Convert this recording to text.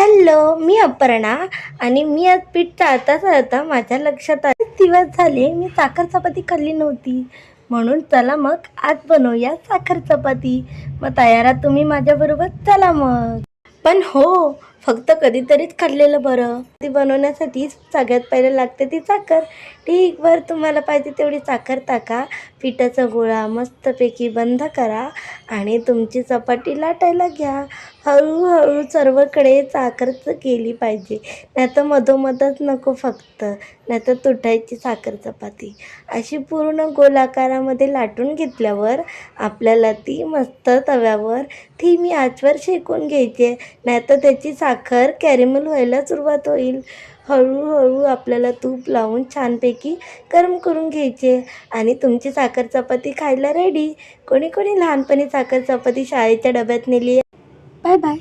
Hello, मी अपर्णा आणि मी आज पीठ चाळता चाळता माझ्या लक्षात आले दिवस झाले मी साखर चपाती खाल्ली नव्हती. म्हणून चला मग आज बनवूया साखर चपाती. मग तयार आहात तुम्ही माझ्याबरोबर? चला मग. पण हो, फक्त कधीतरीच खाल्लेलं बरं. ती बनवण्यासाठी सगळ्यात पहिले लागते ती साखर. ठीक, बरं तुम्हाला पाहिजे तेवढी साखर टाका. पिठाचा गोळा मस्तपैकी बंद करा आणि तुमची चपाती लाटायला घ्या. हळूहळू सर्वकडे साखरच केली पाहिजे, नाहीतर मधोमधच नको फक्त, नाहीतर तुटायची साखर चपाती. अशी पूर्ण गोल आकारामध्ये लाटून घेतल्यावर आपल्याला ती मस्त तव्यावर धीमी आचवर शेकून घ्यायची आहे, नाहीतर त्याची साखर कॅरेमल व्हायला सुरुवात होईल. हळूहळू आपल्याला तूप लावून छानपैकी गरम करून घ्यायचे आणि तुमची साखर चपाती खायला रेडी. कोणी कोणी लहानपणी साखर चपाती शाळेच्या डब्यात नेली आहे. Bye bye.